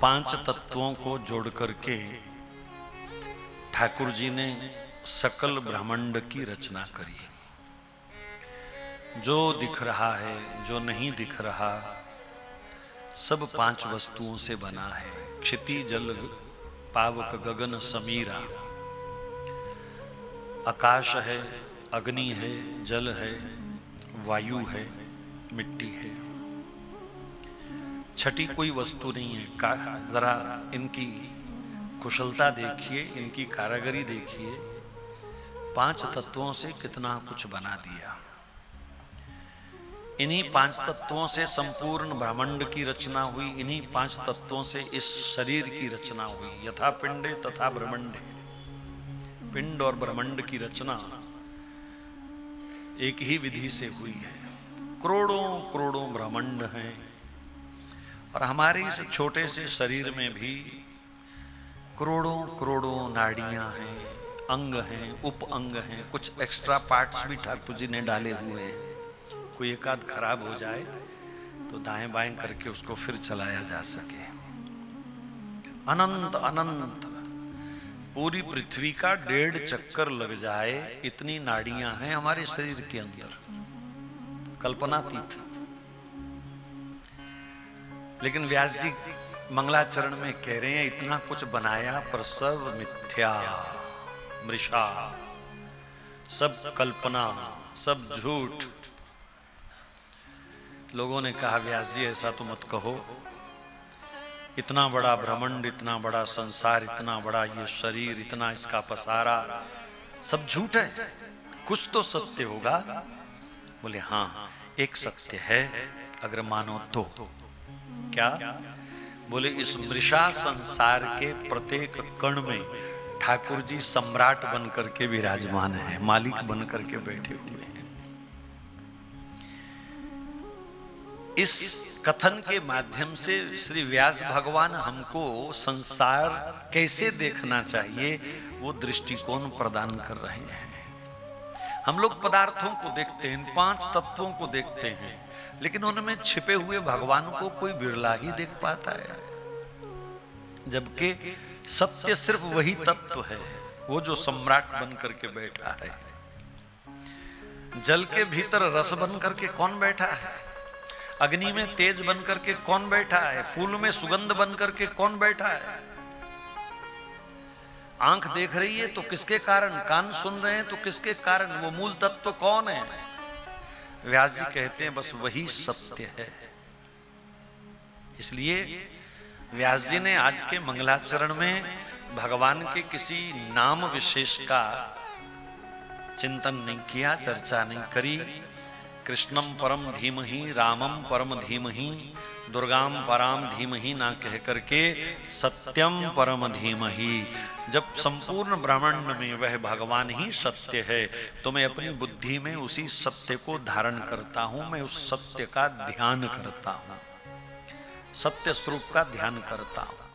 पांच तत्वों को जोड़ करके ठाकुर जी ने सकल ब्रह्मांड की रचना करी। जो दिख रहा है, जो नहीं दिख रहा, सब पांच वस्तुओं से बना है। क्षिति जल पावक गगन समीरा, आकाश है, अग्नि है, जल है, वायु है, मिट्टी है। छठी कोई वस्तु नहीं है। जरा इनकी कुशलता देखिए, इनकी कारीगरी देखिए। पांच तत्वों से कितना कुछ बना दिया। इन्हीं पांच तत्वों से संपूर्ण ब्रह्मांड की रचना हुई। इन्हीं पांच तत्वों से इस शरीर की रचना हुई। यथा पिंडे तथा ब्रह्मंडे, पिंड और ब्रह्मांड की रचना एक ही विधि से हुई है। करोड़ों करोड़ों ब्रह्मांड हैं और हमारे इस छोटे से शरीर में भी करोड़ों करोड़ों नाड़ियां हैं, अंग हैं, उप अंग हैं। कुछ एक्स्ट्रा पार्ट्स भी ठाकुर जी ने डाले हुए हैं। कोई एक आध खराब हो जाए तो दाएं बाएं करके उसको फिर चलाया जा सके। अनंत अनंत पूरी पृथ्वी का 1.5 चक्कर लग जाए इतनी नाड़ियां हैं हमारे शरीर के अंदर, कल्पनातीत। लेकिन व्यास जी मंगलाचरण में कह रहे हैं इतना कुछ बनाया पर सब मिथ्या, मृषा, सब कल्पना, सब झूठ। लोगों ने कहा व्यास जी ऐसा तो मत कहो, इतना बड़ा ब्रह्मांड, इतना बड़ा संसार, इतना बड़ा ये शरीर, इतना इसका पसारा, सब झूठ है, कुछ तो सत्य होगा। बोले हाँ, एक सत्य है अगर मानो तो। क्या? बोले इस मृषा संसार के प्रत्येक कण में ठाकुर जी सम्राट बनकर के विराजमान है, मालिक बनकर के बैठे हुए हैं। इस कथन के माध्यम से श्री व्यास भगवान हमको संसार कैसे देखना चाहिए वो दृष्टिकोण प्रदान कर रहे हैं। हम लोग पदार्थों को देखते हैं, पांच तत्वों को देखते हैं, लेकिन उनमें छिपे हुए भगवान को कोई बिरला ही देख पाता है। जबकि सत्य सिर्फ वही तत्व है, वो जो सम्राट बन करके बैठा है। जल के भीतर रस बन करके कौन बैठा है? अग्नि में तेज बन करके कौन बैठा है? फूल में सुगंध बन करके कौन बैठा है? आंख देख रही है तो किसके कारण? कान सुन रहे हैं तो किसके कारण? वो मूल तत्व कौन है? व्यास जी कहते हैं बस वही सत्य है। इसलिए व्यास जी ने आज के मंगलाचरण में भगवान के किसी नाम विशेष का चिंतन नहीं किया, चर्चा नहीं करी। कृष्णम परम धीमहि, रामम परम धीमहि, दुर्गाम पराम धीमहि ना कह करके सत्यम परम धीमहि। जब संपूर्ण ब्रह्मांड में वह भगवान ही सत्य है तो मैं अपनी बुद्धि में उसी सत्य को धारण करता हूं। मैं उस सत्य का ध्यान करता हूं, सत्य स्वरूप का ध्यान करता हूं।